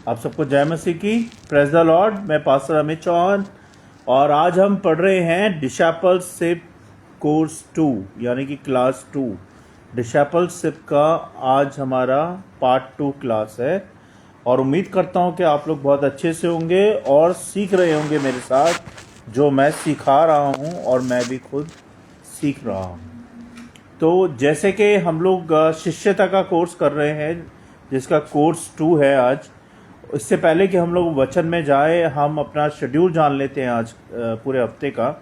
आप सबको जय मसीह की। Praise the Lord. मैं पास्टर अमित चौहान और आज हम पढ़ रहे हैं डिसाइपलशिप कोर्स 2 यानी कि क्लास 2। डिसाइपलशिप का आज हमारा पार्ट 2 क्लास है और उम्मीद करता हूं कि आप लोग बहुत अच्छे से होंगे और सीख रहे होंगे मेरे साथ जो मैं सिखा रहा हूं और मैं भी खुद सीख रहा हूं। तो जैसे कि हम लोग शिष्यता का कोर्स कर रहे हैं जिसका कोर्स 2 है आज। इससे पहले कि हम लोग वचन में जाए हम अपना शेड्यूल जान लेते हैं आज पूरे हफ्ते का।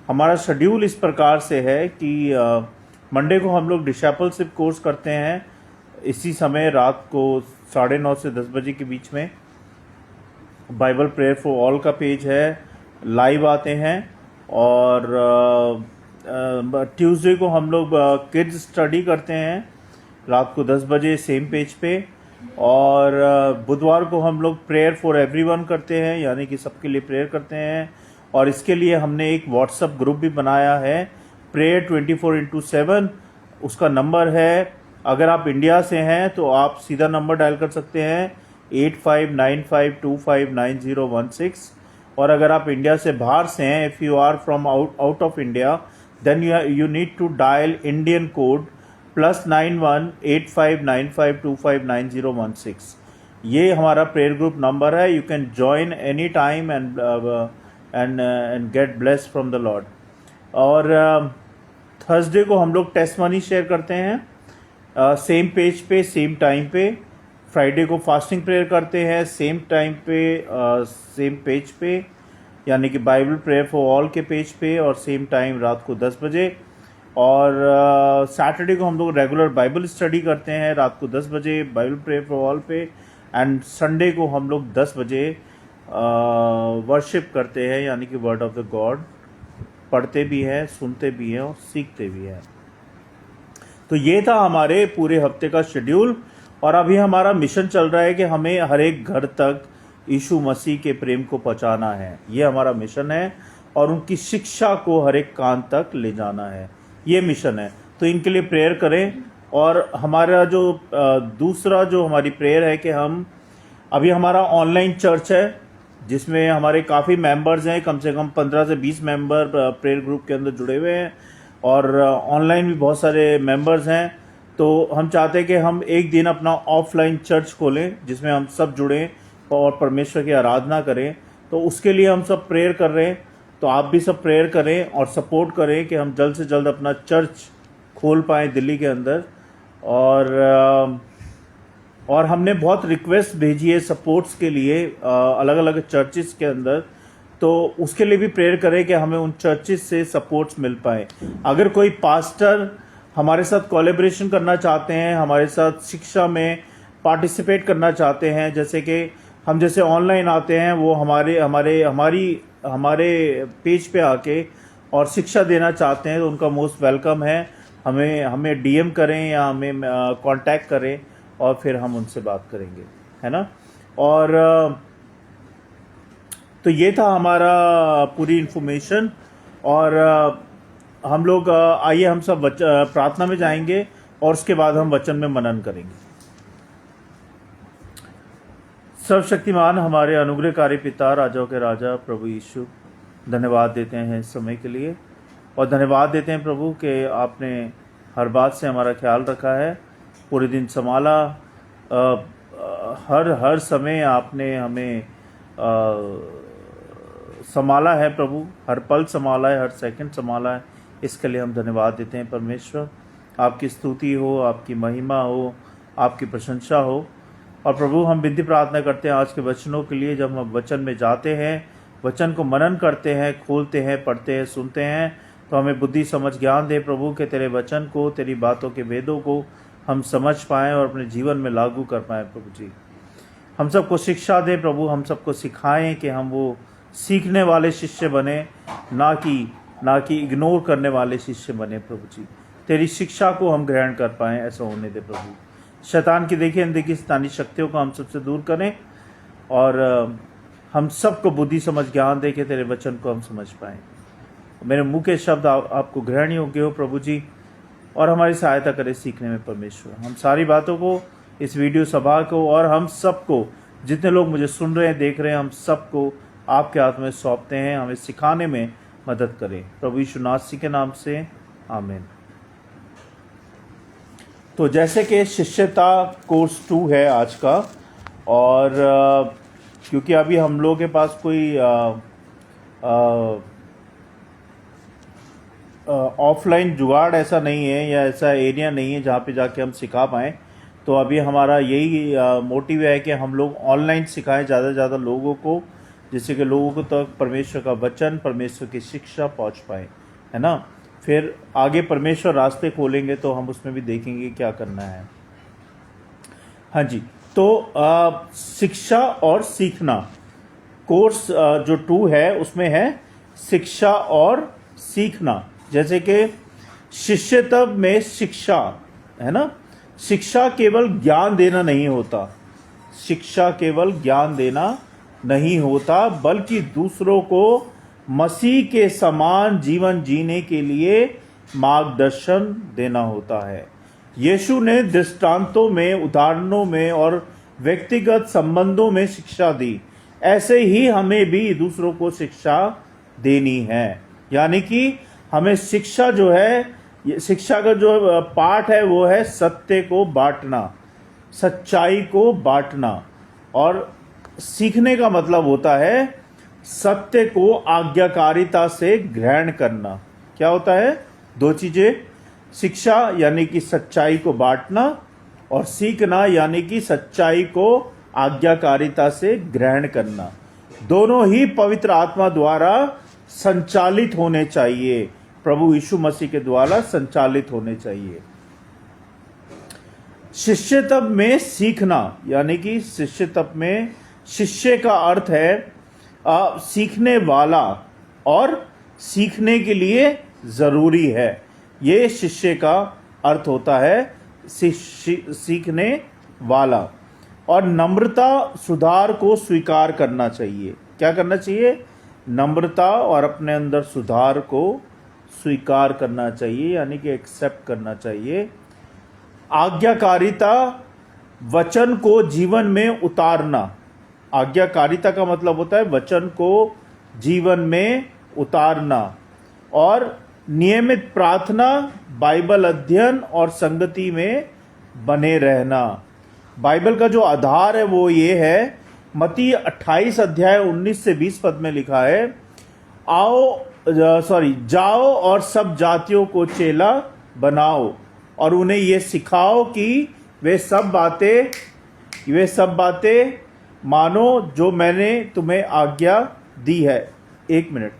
हमारा शेड्यूल इस प्रकार से है कि मंडे को हम लोग डिसाइपलशिप कोर्स करते हैं इसी समय रात को 9:30 से 10 बजे के बीच में। बाइबल प्रेयर फॉर ऑल का पेज है, लाइव आते हैं। और ट्यूसडे को हम लोग किड्स स्टडी करते हैं रात को 10 बजे सेम पेज पे। और बुधवार को हम लोग प्रेयर फॉर एवरीवन करते हैं यानी कि सबके लिए प्रेयर करते हैं। और इसके लिए हमने एक व्हाट्सएप ग्रुप भी बनाया है, प्रेयर 24/7। उसका नंबर है, अगर आप इंडिया से हैं तो आप सीधा नंबर डायल कर सकते हैं 8595259016। और अगर आप इंडिया से बाहर से हैं, if you are from out of India, then you need to dial Indian code +91 8595259016। ये हमारा प्रेयर ग्रुप नंबर है। You can join any time and get blessed from the Lord. और थर्सडे को हम लोग टेस्टमनी शेयर करते हैं same page पे सेम टाइम पे। फ्राइडे को फास्टिंग प्रेयर करते हैं सेम टाइम पे सेम पेज पे यानी कि बाइबल प्रेयर फॉर ऑल के पेज पे और सेम टाइम रात को 10 बजे। और सैटरडे को हम लोग रेगुलर बाइबल स्टडी करते हैं रात को 10 बजे बाइबल प्रेयर फॉर ऑल पे। एंड संडे को हम लोग 10 बजे वर्शिप करते हैं यानी कि वर्ड ऑफ द गॉड पढ़ते भी हैं, सुनते भी हैं और सीखते भी हैं। तो ये था हमारे पूरे हफ्ते का शेड्यूल। और अभी हमारा मिशन चल रहा है कि हमें हर एक घर तक यीशु मसीह के प्रेम को पहुंचाना है। ये हमारा मिशन है और उनकी शिक्षा को हर एक कान तक ले जाना है, ये मिशन है। तो इनके लिए प्रेयर करें। और हमारा जो दूसरा जो हमारी प्रेयर है कि हम अभी हमारा ऑनलाइन चर्च है जिसमें हमारे काफ़ी मेंबर्स हैं, कम से कम 15 से 20 मेंबर प्रेयर ग्रुप के अंदर जुड़े हुए हैं और ऑनलाइन भी बहुत सारे मेंबर्स हैं। तो हम चाहते हैं कि हम एक दिन अपना ऑफलाइन चर्च खोलें जिसमें हम सब जुड़ें और परमेश्वर की आराधना करें। तो उसके लिए हम सब प्रेयर कर रहे हैं। तो आप भी सब प्रेयर करें और सपोर्ट करें कि हम जल्द से जल्द अपना चर्च खोल पाएँ दिल्ली के अंदर। और हमने बहुत रिक्वेस्ट भेजी है सपोर्ट्स के लिए अलग अलग चर्चेस के अंदर। तो उसके लिए भी प्रेयर करें कि हमें उन चर्चेस से सपोर्ट्स मिल पाए। अगर कोई पास्टर हमारे साथ कोलैबोरेशन करना चाहते हैं, हमारे साथ शिक्षा में पार्टिसिपेट करना चाहते हैं, जैसे कि हम जैसे ऑनलाइन आते हैं वो हमारे पेज पे आके और शिक्षा देना चाहते हैं तो उनका मोस्ट वेलकम है। हमें डीएम करें या हमें कांटेक्ट करें और फिर हम उनसे बात करेंगे, है ना। और तो ये था हमारा पूरी इन्फॉर्मेशन। और हम लोग आइए हम सब प्रार्थना में जाएंगे और उसके बाद हम वचन में मनन करेंगे। सर्वशक्तिमान हमारे अनुग्रहकारी पिता, राजाओं के राजा प्रभु यीशु, धन्यवाद देते हैं इस समय के लिए और धन्यवाद देते हैं प्रभु कि आपने हर बात से हमारा ख्याल रखा है, पूरे दिन संभाला। हर समय आपने हमें संभाला है प्रभु, हर पल संभाला है, हर सेकंड संभाला है। इसके लिए हम धन्यवाद देते हैं परमेश्वर। आपकी स्तुति हो, आपकी महिमा हो, आपकी प्रशंसा हो। और प्रभु हम विनती प्रार्थना करते हैं आज के वचनों के लिए। जब हम वचन में जाते हैं, वचन को मनन करते हैं, खोलते हैं, पढ़ते हैं, सुनते हैं, तो हमें बुद्धि समझ ज्ञान दे प्रभु कि तेरे वचन को, तेरी बातों के वेदों को हम समझ पाएँ और अपने जीवन में लागू कर पाएँ प्रभु जी। हम सबको शिक्षा दे प्रभु, हम सबको सिखाएं कि हम वो सीखने वाले शिष्य बने, ना कि इग्नोर करने वाले शिष्य बने प्रभु जी। तेरी शिक्षा को हम ग्रहण कर पाएँ, ऐसा होने दे प्रभु। शैतान की देखी अनदेखी शैतानी शक्तियों को हम सबसे दूर करें और हम सबको बुद्धि समझ ज्ञान दे के तेरे वचन को हम समझ पाएँ। मेरे मुंह के शब्द आपको ग्रहण योग्य हो प्रभु जी और हमारी सहायता करे सीखने में परमेश्वर। हम सारी बातों को, इस वीडियो सभा को और हम सबको जितने लोग मुझे सुन रहे हैं, देख रहे हैं, हम सबको आपके हाथ में सौंपते हैं। हमें सिखाने में मदद करें, प्रभु यीशु नासरी के नाम से, आमीन। तो जैसे कि शिष्यता कोर्स 2 है आज का, और क्योंकि अभी हम लोगों के पास कोई ऑफलाइन जुगाड़ ऐसा नहीं है या ऐसा एरिया नहीं है जहाँ पे जाके हम सिखा पाएँ, तो अभी हमारा यही मोटिव है कि हम लोग ऑनलाइन सिखाएं ज़्यादा से ज़्यादा लोगों को, जिससे कि लोगों को तक परमेश्वर का वचन, परमेश्वर की शिक्षा पहुँच पाए, है ना। फिर आगे परमेश्वर रास्ते खोलेंगे तो हम उसमें भी देखेंगे क्या करना है। हाँ जी, तो शिक्षा और सीखना कोर्स जो 2 है उसमें है शिक्षा और सीखना। जैसे कि शिष्यत्व में शिक्षा, है ना, शिक्षा केवल ज्ञान देना नहीं होता, शिक्षा केवल ज्ञान देना नहीं होता, बल्कि दूसरों को मसीह के समान जीवन जीने के लिए मार्गदर्शन देना होता है। यीशु ने दृष्टांतों में, उदाहरणों में और व्यक्तिगत संबंधों में शिक्षा दी। ऐसे ही हमें भी दूसरों को शिक्षा देनी है। यानी कि हमें शिक्षा जो है, शिक्षा का जो पाठ है वो है सत्य को बांटना, सच्चाई को बांटना। और सीखने का मतलब होता है सत्य को आज्ञाकारिता से ग्रहण करना। क्या होता है? 2 चीजें, शिक्षा यानी कि सच्चाई को बांटना, और सीखना यानी कि सच्चाई को आज्ञाकारिता से ग्रहण करना। दोनों ही पवित्र आत्मा द्वारा संचालित होने चाहिए, प्रभु यीशु मसीह के द्वारा संचालित होने चाहिए। शिष्यत्व में सीखना यानी कि शिष्यत्व में शिष्य का अर्थ है सीखने वाला और सीखने के लिए जरूरी है। ये शिष्य का अर्थ होता है, सीखने वाला। और नम्रता, सुधार को स्वीकार करना चाहिए। क्या करना चाहिए? नम्रता और अपने अंदर सुधार को स्वीकार करना चाहिए, यानी कि एक्सेप्ट करना चाहिए। आज्ञाकारिता, वचन को जीवन में उतारना। आज्ञाकारिता का मतलब होता है वचन को जीवन में उतारना। और नियमित प्रार्थना, बाइबल अध्ययन और संगति में बने रहना। बाइबल का जो आधार है वो ये है, मत्ती 28 अध्याय 19 से 20 पद में लिखा है, जाओ और सब जातियों को चेला बनाओ और उन्हें ये सिखाओ कि वे सब बातें मानो जो मैंने तुम्हें आज्ञा दी है। 1 मिनट,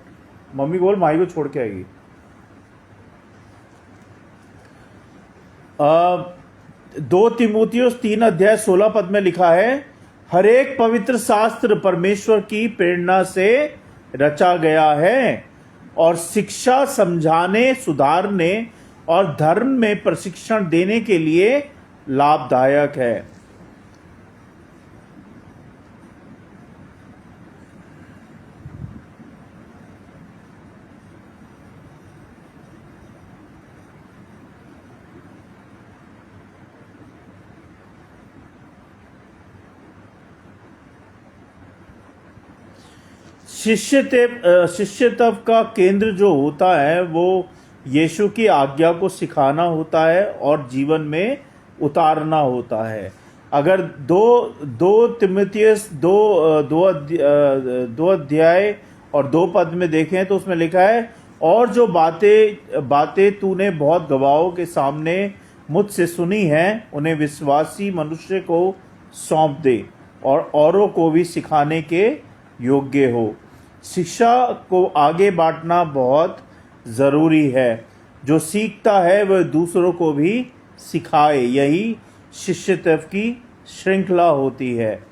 मम्मी बोल माई को छोड़ के आएगी। 2 तीमुथियुस 3 अध्याय 16 पद में लिखा है, हर एक पवित्र शास्त्र परमेश्वर की प्रेरणा से रचा गया है और शिक्षा, समझाने, सुधारने और धर्म में प्रशिक्षण देने के लिए लाभदायक है। शिष्यत्व का केंद्र जो होता है वो यीशु की आज्ञा को सिखाना होता है और जीवन में उतारना होता है। अगर दो तीमुथियुस 2 अध्याय और 2 पद में देखें तो उसमें लिखा है, और जो बातें तूने बहुत गवाहों के सामने मुझसे सुनी हैं उन्हें विश्वासी मनुष्य को सौंप दे और औरों को भी सिखाने के योग्य हो। शिक्षा को आगे बांटना बहुत ज़रूरी है। जो सीखता है वह दूसरों को भी सिखाए, यही शिष्यत्व की श्रृंखला होती है।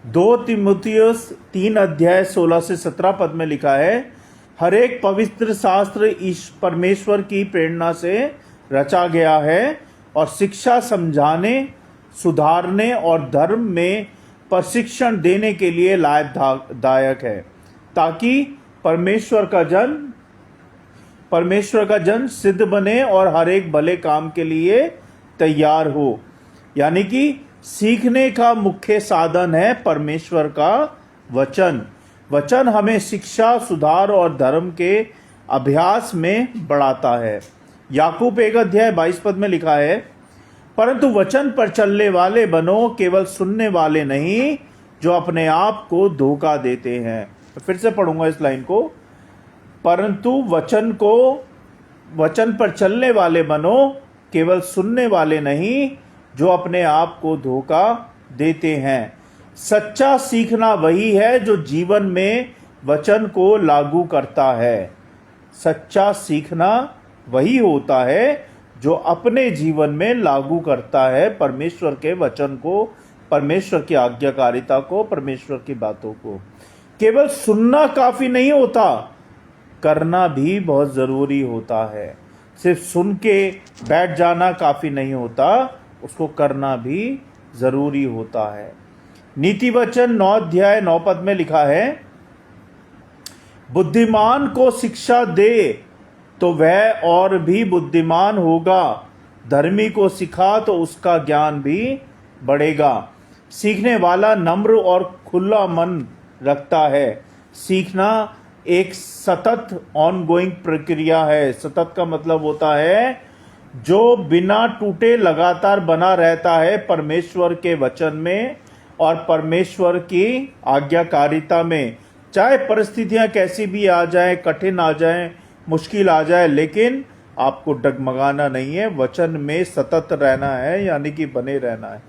2 तीमुथियुस 3 अध्याय 16 से 17 पद में लिखा है, हर एक पवित्र शास्त्र परमेश्वर की प्रेरणा से रचा गया है और शिक्षा, समझाने, सुधारने और धर्म में प्रशिक्षण देने के लिए लाभदायक है, ताकि परमेश्वर का जन सिद्ध बने और हर एक भले काम के लिए तैयार हो। यानी कि सीखने का मुख्य साधन है परमेश्वर का वचन। वचन हमें शिक्षा, सुधार और धर्म के अभ्यास में बढ़ाता है। याकूब 1 अध्याय 22 में लिखा है, परंतु वचन पर चलने वाले बनो, केवल सुनने वाले नहीं जो अपने आप को धोखा देते हैं। तो फिर से पढ़ूंगा इस लाइन को, परंतु वचन पर चलने वाले बनो, केवल सुनने वाले नहीं जो अपने आप को धोखा देते हैं। सच्चा सीखना वही है जो जीवन में वचन को लागू करता है। सच्चा सीखना वही होता है जो अपने जीवन में लागू करता है परमेश्वर के वचन को, परमेश्वर की आज्ञाकारिता को, परमेश्वर की बातों को। केवल सुनना काफी नहीं होता, करना भी बहुत जरूरी होता है। सिर्फ सुन के बैठ जाना काफी नहीं होता, उसको करना भी जरूरी होता है। नीति वचन 9 अध्याय 9 में लिखा है, बुद्धिमान को शिक्षा दे तो वह और भी बुद्धिमान होगा, धर्मी को सिखा तो उसका ज्ञान भी बढ़ेगा। सीखने वाला नम्र और खुला मन रखता है। सीखना एक सतत ऑनगोइंग प्रक्रिया है। सतत का मतलब होता है जो बिना टूटे लगातार बना रहता है परमेश्वर के वचन में और परमेश्वर की आज्ञाकारिता में। चाहे परिस्थितियां कैसी भी आ जाए, कठिन आ जाए, मुश्किल आ जाए, लेकिन आपको डगमगाना नहीं है, वचन में सतत रहना है, यानी कि बने रहना है।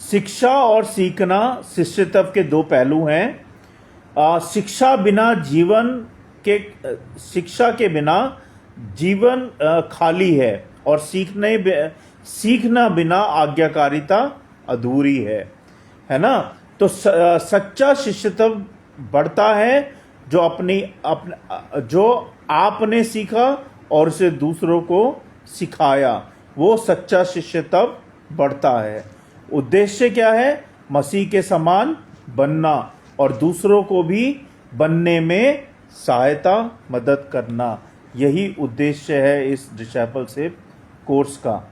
शिक्षा और सीखना शिष्यत्व के दो पहलू हैं। शिक्षा के बिना जीवन खाली है और सीखना बिना आज्ञाकारिता अधूरी है ना। तो सच्चा शिष्यत्व बढ़ता है जो आपने सीखा और उसे दूसरों को सिखाया, वो सच्चा शिष्यत्व बढ़ता है। उद्देश्य क्या है? मसीह के समान बनना और दूसरों को भी बनने में सहायता, मदद करना। यही उद्देश्य है इस डिसाइपलशिप कोर्स का।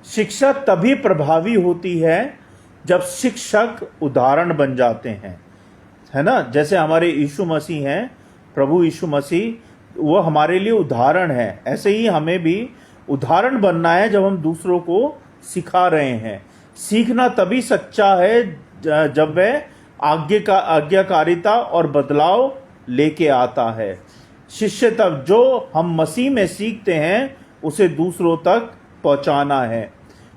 शिक्षा तभी प्रभावी होती है जब शिक्षक उदाहरण बन जाते हैं, है ना। जैसे हमारे यीशु मसीह हैं, प्रभु यीशु मसीह, वो हमारे लिए उदाहरण है। ऐसे ही हमें भी उदाहरण बनना है जब हम दूसरों को सिखा रहे हैं। सीखना तभी सच्चा है जब वह आज्ञाकारिता और बदलाव लेके आता है। शिष्यत्व जो हम मसीह में सीखते हैं उसे दूसरों तक पहुंचाना है,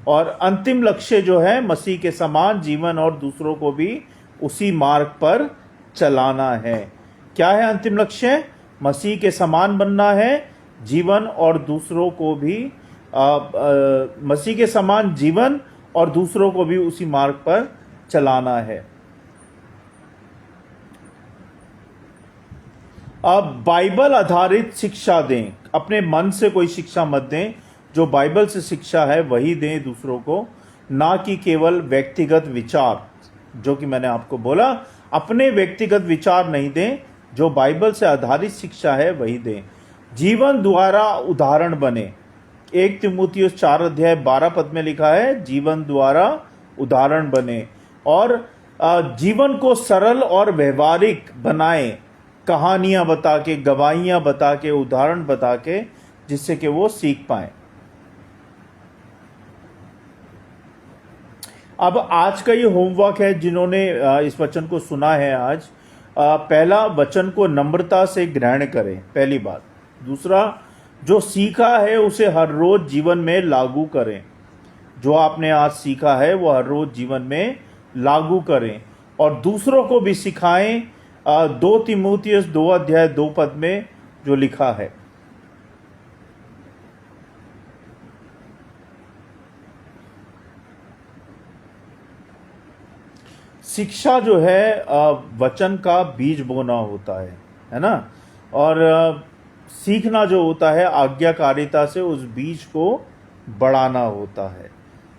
और अंतिम लक्ष्य जो है मसीह के समान जीवन और दूसरों को भी उसी मार्ग पर चलाना है। क्या है अंतिम लक्ष्य? मसीह के समान बनना है, जीवन और दूसरों को भी मसीह के समान जीवन और दूसरों को भी उसी मार्ग पर चलाना है। अब बाइबल आधारित शिक्षा दें। अपने मन से कोई शिक्षा मत दें, जो बाइबल से शिक्षा है वही दें दूसरों को, ना कि केवल व्यक्तिगत विचार। जो कि मैंने आपको बोला, अपने व्यक्तिगत विचार नहीं दें, जो बाइबल से आधारित शिक्षा है वही दें। जीवन द्वारा उदाहरण बने। 1 तीमुथियुस 4 अध्याय 12 में लिखा है, जीवन द्वारा उदाहरण बने और जीवन को सरल और व्यवहारिक बनाएं, कहानियां बता के, गवाहियां बता के, उदाहरण बता के, जिससे कि वो सीख पाएं। अब आज का ये होमवर्क है, जिन्होंने इस वचन को सुना है आज, पहला, वचन को नम्रता से ग्रहण करें, पहली बात। दूसरा, जो सीखा है उसे हर रोज जीवन में लागू करें। जो आपने आज सीखा है वो हर रोज जीवन में लागू करें और दूसरों को भी सिखाएं। 2 तीमुथियुस 2 अध्याय 2 में जो लिखा है। शिक्षा जो है वचन का बीज बोना होता है ना। और सीखना जो होता है आज्ञाकारिता से उस बीज को बढ़ाना होता है।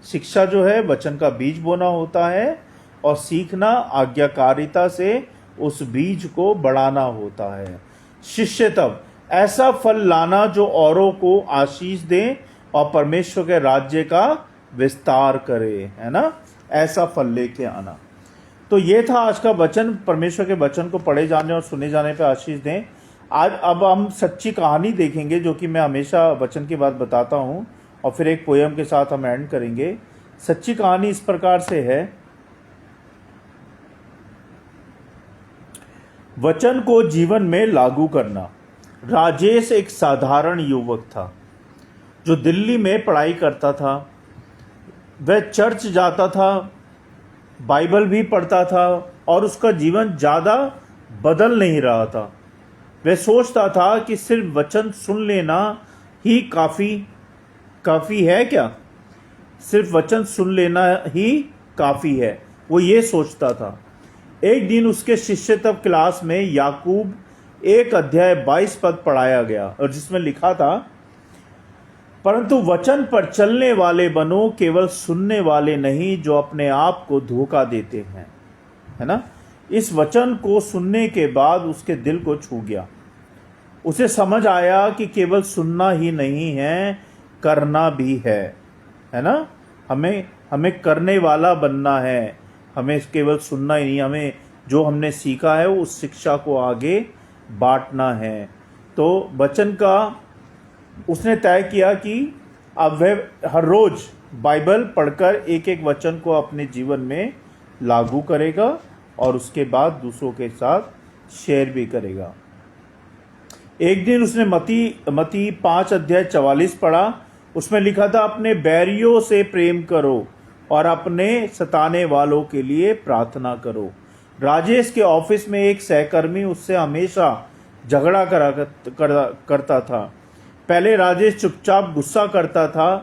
शिक्षा जो है वचन का बीज बोना होता है और सीखना आज्ञाकारिता से उस बीज को बढ़ाना होता है। शिष्य तब ऐसा फल लाना जो औरों को आशीष दे और परमेश्वर के राज्य का विस्तार करे, है ना। ऐसा फल लेके आना। तो ये था आज का वचन। परमेश्वर के वचन को पढ़े जाने और सुने जाने पे आशीष दें। आज अब हम सच्ची कहानी देखेंगे, जो कि मैं हमेशा वचन की बात बताता हूँ, और फिर एक पोयम के साथ हम एंड करेंगे। सच्ची कहानी इस प्रकार से है। वचन को जीवन में लागू करना। राजेश एक साधारण युवक था जो दिल्ली में पढ़ाई करता था। वह चर्च जाता था, बाइबल भी पढ़ता था, और उसका जीवन ज़्यादा बदल नहीं रहा था। वह सोचता था कि सिर्फ वचन सुन लेना ही काफ़ी है क्या? सिर्फ वचन सुन लेना ही काफ़ी है, वो ये सोचता था। एक दिन उसके शिष्य तब क्लास में याकूब 1 अध्याय 22 पद पढ़ाया गया, और जिसमें लिखा था, परंतु वचन पर चलने वाले बनो, केवल सुनने वाले नहीं जो अपने आप को धोखा देते हैं, है ना। इस वचन को सुनने के बाद उसके दिल को छू गया। उसे समझ आया कि केवल सुनना ही नहीं है, करना भी है ना। हमें करने वाला बनना है। हमें केवल सुनना ही नहीं, हमें जो हमने सीखा है उस शिक्षा को आगे बांटना है। तो वचन का उसने तय किया कि अब वह हर रोज बाइबल पढ़कर एक एक वचन को अपने जीवन में लागू करेगा और उसके बाद दूसरों के साथ शेयर भी करेगा। एक दिन उसने मती 5 अध्याय 44 पढ़ा। उसमें लिखा था, अपने बैरियों से प्रेम करो और अपने सताने वालों के लिए प्रार्थना करो। राजेश के ऑफिस में एक सहकर्मी उससे हमेशा झगड़ा करता था। पहले राजेश चुपचाप गुस्सा करता था,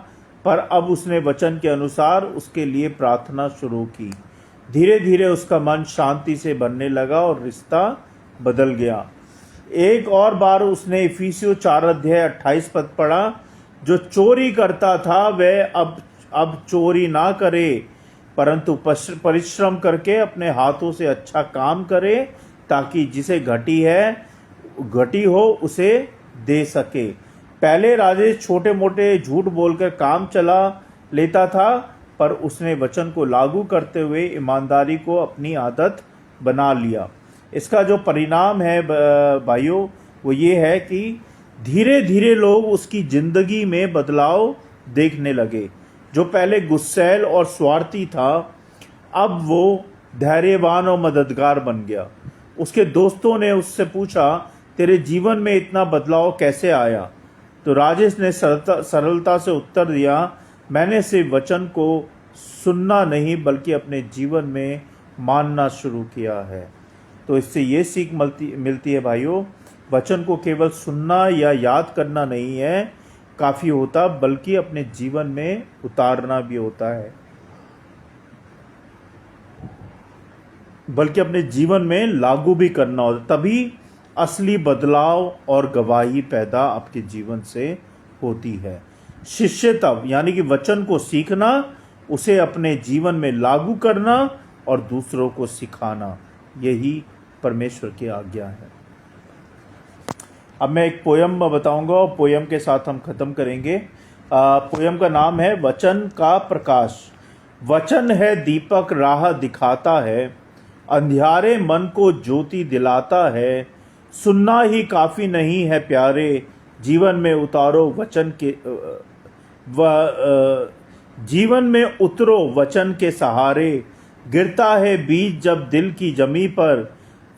पर अब उसने वचन के अनुसार उसके लिए प्रार्थना शुरू की। धीरे धीरे उसका मन शांति से भरने लगा और रिश्ता बदल गया। एक और बार उसने इफिसियों 4 अध्याय 28 पद पढ़ा, जो चोरी करता था वह अब चोरी ना करे, परंतु परिश्रम करके अपने हाथों से अच्छा काम करे, ताकि जिसे घटी हो उसे दे सके। पहले राजेश छोटे मोटे झूठ बोलकर काम चला लेता था, पर उसने वचन को लागू करते हुए ईमानदारी को अपनी आदत बना लिया। इसका जो परिणाम है भाइयों, वो ये है कि धीरे धीरे लोग उसकी जिंदगी में बदलाव देखने लगे। जो पहले गुस्सैल और स्वार्थी था, अब वो धैर्यवान और मददगार बन गया। उसके दोस्तों ने उससे पूछा, तेरे जीवन में इतना बदलाव कैसे आया? तो राजेश ने सरलता से उत्तर दिया, मैंने सिर्फ वचन को सुनना नहीं बल्कि अपने जीवन में मानना शुरू किया है। तो इससे ये सीख मिलती है भाइयों, वचन को केवल सुनना या याद करना नहीं है काफ़ी होता, बल्कि अपने जीवन में उतारना भी होता है, बल्कि अपने जीवन में लागू भी करना होता। तभी असली बदलाव और गवाही पैदा आपके जीवन से होती है। शिष्य तब यानी कि वचन को सीखना, उसे अपने जीवन में लागू करना और दूसरों को सिखाना, यही परमेश्वर की आज्ञा है। अब मैं एक पोयम बताऊंगा और पोयम के साथ हम खत्म करेंगे। पोयम का नाम है वचन का प्रकाश। वचन है दीपक, राह दिखाता है, अंधियारे मन को ज्योति दिलाता है। सुनना ही काफ़ी नहीं है प्यारे, जीवन में उतारो वचन के जीवन में उतरो वचन के सहारे। गिरता है बीज जब दिल की जमी पर,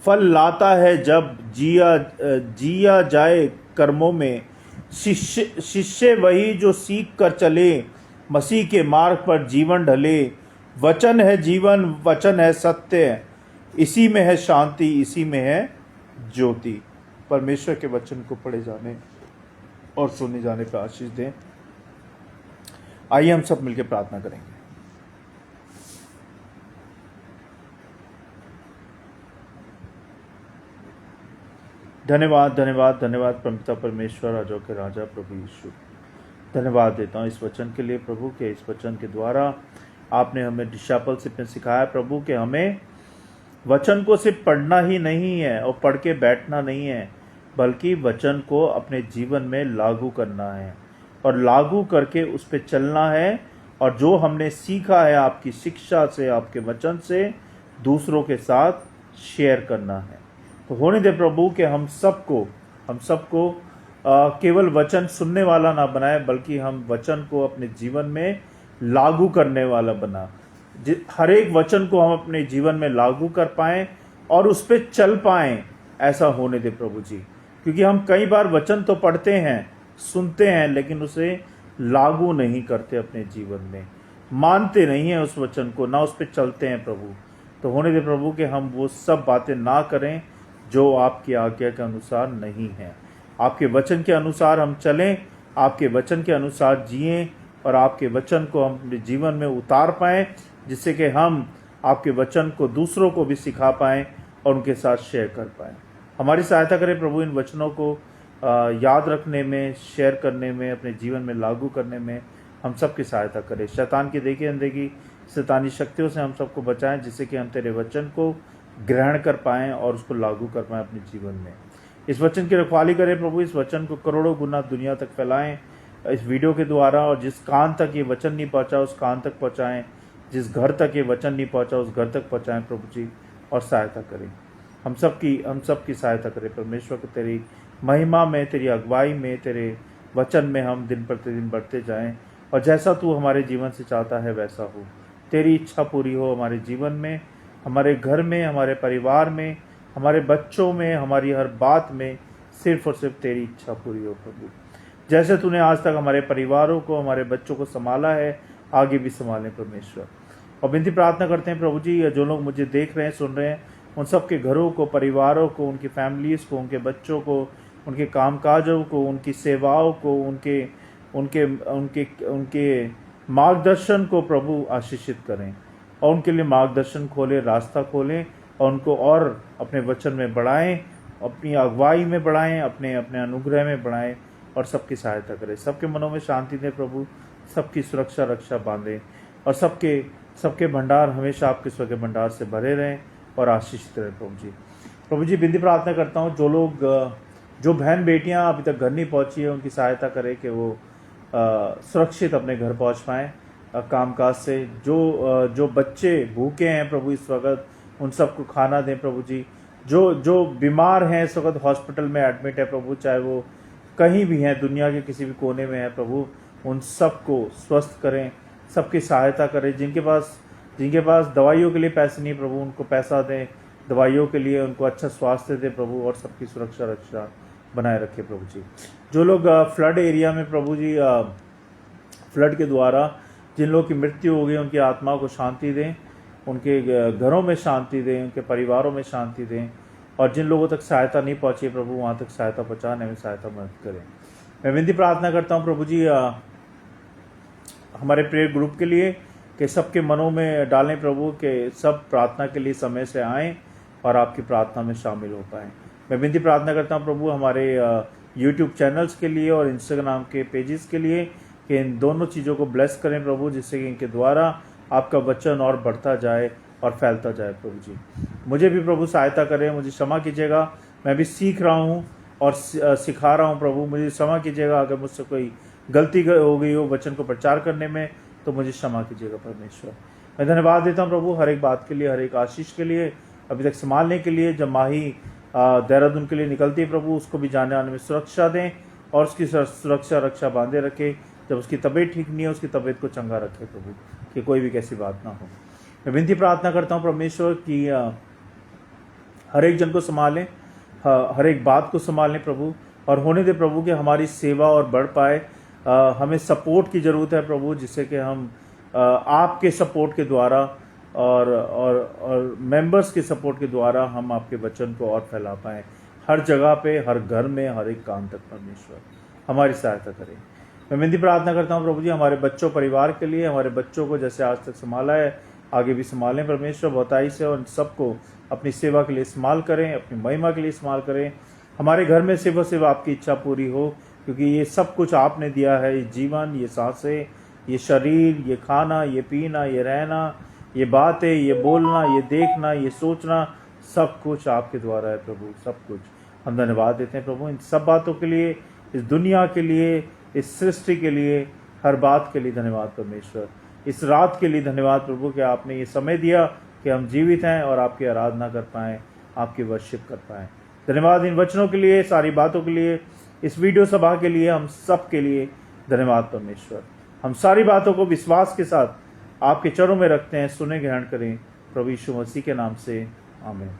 फल लाता है जब जिया जाए कर्मों में। शिष्य वही जो सीख कर चले, मसीह के मार्ग पर जीवन ढले। वचन है जीवन, वचन है सत्य, इसी में है शांति, इसी में है ज्योति। परमेश्वर के वचन को पढ़े जाने और सुने जाने पर आशीष दें। आइए हम सब मिलकर प्रार्थना करेंगे। धन्यवाद धन्यवाद धन्यवाद परमपिता परमेश्वर, राजाओं के राजा प्रभु यीशु। धन्यवाद देता हूँ इस वचन के लिए प्रभु, के इस वचन के द्वारा आपने हमें डिसाइपलशिप में सिखाया प्रभु कि हमें वचन को सिर्फ पढ़ना ही नहीं है और पढ़ के बैठना नहीं है, बल्कि वचन को अपने जीवन में लागू करना है और लागू करके उस पर चलना है। और जो हमने सीखा है आपकी शिक्षा से, आपके वचन से, दूसरों के साथ शेयर करना है। तो होने दे प्रभु कि हम सबको केवल वचन सुनने वाला ना बनाए, बल्कि हम वचन को अपने जीवन में लागू करने वाला बना। हर एक वचन को हम अपने जीवन में लागू कर पाएं और उस पर चल पाएं, ऐसा होने दे प्रभु जी। क्योंकि हम कई बार वचन तो पढ़ते हैं, सुनते हैं, लेकिन उसे लागू नहीं करते अपने जीवन में, मानते नहीं हैं उस वचन को, ना उस पर चलते हैं प्रभु। तो होने दे प्रभु कि हम वो सब बातें ना करें जो आपकी आज्ञा के अनुसार नहीं है। आपके वचन के अनुसार हम चलें, आपके वचन के अनुसार जिएं और आपके वचन को हम अपने जीवन में उतार पाएं, जिससे कि हम आपके वचन को दूसरों को भी सिखा पाएं और उनके साथ शेयर कर पाएं। हमारी सहायता करें प्रभु इन वचनों को याद रखने में, शेयर करने में, अपने जीवन में लागू करने में हम सब की सहायता करें। शैतान की देखी अनदेखी शैतानी शक्तियों से हम सबको बचाएं, जिससे कि हम तेरे वचन को ग्रहण कर पाएं और उसको लागू कर पाएं अपने जीवन में। इस वचन की रखवाली करें प्रभु, इस वचन को करोड़ों गुना दुनिया तक फैलाएं इस वीडियो के द्वारा, और जिस कान तक ये वचन नहीं पहुंचा उस कान तक पहुंचाएं, जिस घर तक ये वचन नहीं पहुंचा उस घर तक पहुंचाएं प्रभु जी, और सहायता करें। हम सब की सहायता करें परमेश्वर को, तेरी महिमा में, तेरी अगुवाई में, तेरे वचन में हम दिन प्रतिदिन बढ़ते जाएं, और जैसा तू हमारे जीवन से चाहता है वैसा हो। तेरी इच्छा पूरी हो हमारे जीवन में, हमारे घर में, हमारे परिवार में, हमारे बच्चों में, हमारी हर बात में सिर्फ और सिर्फ तेरी इच्छा पूरी हो प्रभु। जैसे तूने आज तक हमारे परिवारों को, हमारे बच्चों को संभाला है, आगे भी संभालें परमेश्वर। और विनती प्रार्थना करते हैं प्रभु जी, जो लोग मुझे देख रहे हैं, सुन रहे हैं, उन सब के घरों को, परिवारों को, उनकी फैमिलीज़ को, उनके बच्चों को, उनके कामकाजों को, उनकी सेवाओं को, उनके उनके उनके उनके मार्गदर्शन को प्रभु आशीषित करें, और उनके लिए मार्गदर्शन खोलें, रास्ता खोलें, और उनको और अपने वचन में बढ़ाएं, अपनी अगुवाई में बढ़ाएं, अपने अपने अनुग्रह में बढ़ाएं, और सबकी सहायता करें। सबके मनों में शांति दें प्रभु, सबकी सुरक्षा रक्षा बांधें, और सबके भंडार हमेशा आपके स्व के भंडार से भरे रहें और आशीषित रहें प्रभु जी। प्रभु जी विनती प्रार्थना करता हूँ, जो बहन बेटियाँ अभी तक घर नहीं पहुँची है, उनकी सहायता करें कि वो सुरक्षित अपने घर पहुँच पाएँ कामकाज से। जो बच्चे भूखे हैं प्रभु इस वक्त, उन सबको खाना दें प्रभु जी। जो बीमार हैं इस वक्त, हॉस्पिटल में एडमिट है प्रभु, चाहे वो कहीं भी हैं, दुनिया के किसी भी कोने में है प्रभु, उन सबको स्वस्थ करें, सबकी सहायता करें। जिनके पास दवाइयों के लिए पैसे नहीं प्रभु, उनको पैसा दें दवाइयों के लिए, उनको अच्छा स्वास्थ्य दें प्रभु, और सबकी सुरक्षा रक्षा बनाए रखें प्रभु जी। जो लोग फ्लड एरिया में प्रभु जी, फ्लड के द्वारा जिन लोगों की मृत्यु हो गई, उनकी आत्मा को शांति दें, उनके घरों में शांति दें, उनके परिवारों में शांति दें, और जिन लोगों तक सहायता नहीं पहुंची प्रभु, वहाँ तक सहायता पहुँचाने में सहायता मदद करें। मैं विनती प्रार्थना करता हूँ प्रभु जी हमारे प्रेयर ग्रुप के लिए, कि सबके मनों में डालें प्रभु, कि सब प्रार्थना के लिए समय से आएँ और आपकी प्रार्थना में शामिल हो पाएँ। मैं विनती प्रार्थना करता हूँ प्रभु हमारे यूट्यूब चैनल्स के लिए और इंस्टाग्राम के पेजेस के लिए, कि इन दोनों चीज़ों को ब्लेस करें प्रभु, जिससे कि इनके द्वारा आपका वचन और बढ़ता जाए और फैलता जाए प्रभु जी। मुझे भी प्रभु सहायता करें, मुझे क्षमा कीजिएगा, मैं भी सीख रहा हूँ और सिखा रहा हूँ प्रभु, मुझे क्षमा कीजिएगा अगर मुझसे कोई गलती हो गई हो वचन को प्रचार करने में, तो मुझे क्षमा कीजिएगा परमेश्वर। मैं धन्यवाद देता हूँ प्रभु हर एक बात के लिए, हर एक आशीष के लिए, अभी तक संभालने के लिए। जब माही देहरादून के लिए निकलती है प्रभु, उसको भी जाने आने में सुरक्षा दें और उसकी सुरक्षा रक्षा बांधे रखे। जब उसकी तबीयत ठीक नहीं है, उसकी तबीयत को चंगा रखे प्रभु, कि कोई भी कैसी बात ना हो। मैं विनती प्रार्थना करता हूँ परमेश्वर कि हर एक जन को संभालें, हर एक बात को संभालें प्रभु, और होने दे प्रभु कि हमारी सेवा और बढ़ पाए। हमें सपोर्ट की ज़रूरत है प्रभु, जिससे कि हम आपके सपोर्ट के द्वारा और मेंबर्स के सपोर्ट के द्वारा हम आपके वचन को और फैला पाएँ, हर जगह पे, हर घर में, हर एक काम तक। परमेश्वर हमारी सहायता करें। मैं विनती प्रार्थना करता हूँ प्रभु जी हमारे बच्चों परिवार के लिए, हमारे बच्चों को जैसे आज तक संभाला है आगे भी संभालें परमेश्वर बहुताई से, और सबको अपनी सेवा के लिए इस्तेमाल करें, अपनी महिमा के लिए इस्तेमाल करें, हमारे घर में सिर्फ और सिर्फ आपकी इच्छा पूरी हो, क्योंकि ये सब कुछ आपने दिया है, ये जीवन, ये सांसें, ये शरीर, ये खाना, ये पीना, ये रहना, ये बातें, ये बोलना, ये देखना, ये सोचना, सब कुछ आपके द्वारा है प्रभु, सब कुछ। हम धन्यवाद देते हैं प्रभु इन सब बातों के लिए, इस दुनिया के लिए, इस सृष्टि के लिए, हर बात के लिए धन्यवाद परमेश्वर। इस रात के लिए धन्यवाद प्रभु कि आपने ये समय दिया कि हम जीवित हैं और आपकी आराधना कर पाएँ, आपकी वर्शिप कर पाएँ। धन्यवाद इन वचनों के लिए, सारी बातों के लिए, इस वीडियो सभा के लिए, हम सब के लिए धन्यवाद परमेश्वर। हम सारी बातों को विश्वास के साथ आपके चरणों में रखते हैं, सुने ग्रहण करें प्रभु यीशु मसीह के नाम से, आमीन।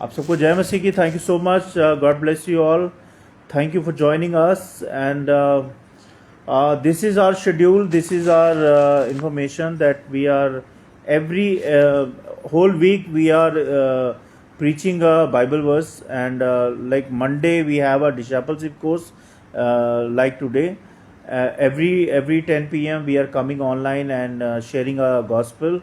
आप सबको जय मसीह की। Thank you so much, God bless you all, thank you for joining us, and this is our schedule, this is our information that we are every whole week we are preaching a Bible verse, and like Monday we have a discipleship course, like today, every 10 p.m. we are coming online and sharing a gospel,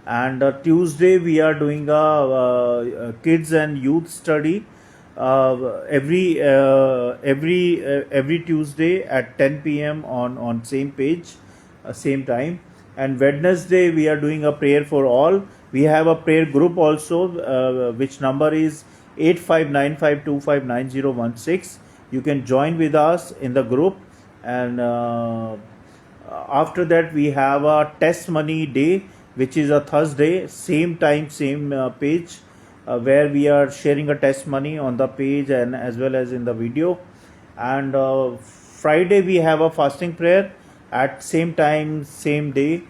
and Tuesday we are doing a kids and youth study. Every Tuesday at 10 p.m. on same page, same time. And Wednesday we are doing a prayer for all. We have a prayer group also, which number is 8595259016. You can join with us in the group. And after that we have a testimony day, which is a Thursday, same time, same page. Where we are sharing a testimony on the page and as well as in the video. And Friday we have a fasting prayer at same time, same day,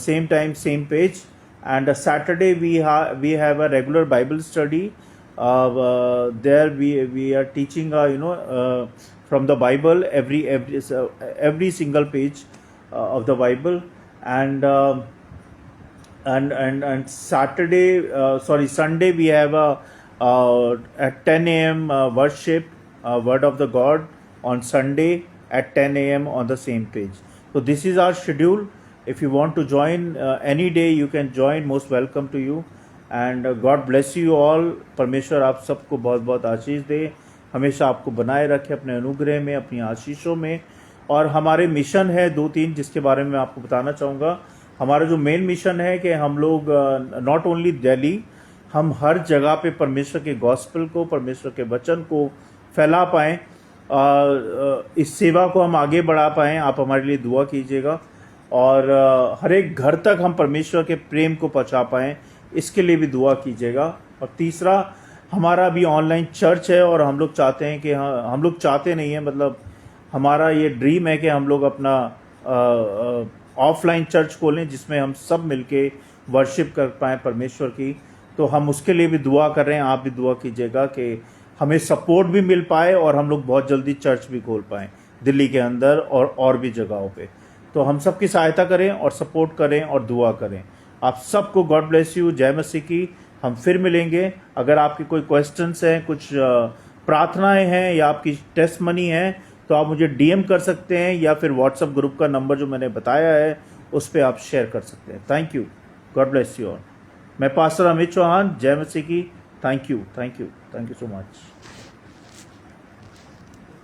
same time, same page. And Saturday we have a regular Bible study. There we are teaching from the Bible, every single page of the Bible. And Sunday we have at 10 a.m. Worship, Word of the God on Sunday at 10 a.m. on the same page. So this is our schedule. If you want to join any day, you can join. Most welcome to you. And God bless you all. परमेश्वर आप सबको बहुत बहुत आशीष दे, हमेशा आपको बनाए रखे अपने अनुग्रह में, अपनी आशीषों में। और हमारे मिशन है 2-3 जिसके बारे में मैं आपको बताना चाहूँगा। हमारा जो मेन मिशन है कि हम लोग नॉट ओनली दिल्ली, हम हर जगह पे परमेश्वर के गॉस्पेल को, परमेश्वर के वचन को फैला पाएँ, इस सेवा को हम आगे बढ़ा पाएँ। आप हमारे लिए दुआ कीजिएगा और हर एक घर तक हम परमेश्वर के प्रेम को पहुँचा पाएँ, इसके लिए भी दुआ कीजिएगा। और तीसरा, हमारा भी ऑनलाइन चर्च है और हम लोग चाहते हैं कि हम लोग चाहते नहीं हैं, मतलब हमारा ये ड्रीम है कि हम लोग अपना ऑफलाइन चर्च खोलें जिसमें हम सब मिलके वर्शिप कर पाएँ परमेश्वर की। तो हम उसके लिए भी दुआ कर रहे हैं, आप भी दुआ कीजिएगा कि हमें सपोर्ट भी मिल पाए और हम लोग बहुत जल्दी चर्च भी खोल पाएँ दिल्ली के अंदर और भी जगहों पे। तो हम सबकी सहायता करें और सपोर्ट करें और दुआ करें। आप सबको गॉड ब्लेस यू, जय मसीह की। हम फिर मिलेंगे। अगर आपकी कोई क्वेश्चंस हैं, कुछ प्रार्थनाएं हैं या आपकी टेस्टमनी है, तो आप मुझे डीएम कर सकते हैं या फिर व्हाट्सएप ग्रुप का नंबर जो मैंने बताया है उस पर आप शेयर कर सकते हैं। Thank you, God bless you all. मैं पास्टर अमित चौहान, जय मसीह की। Thank you so much.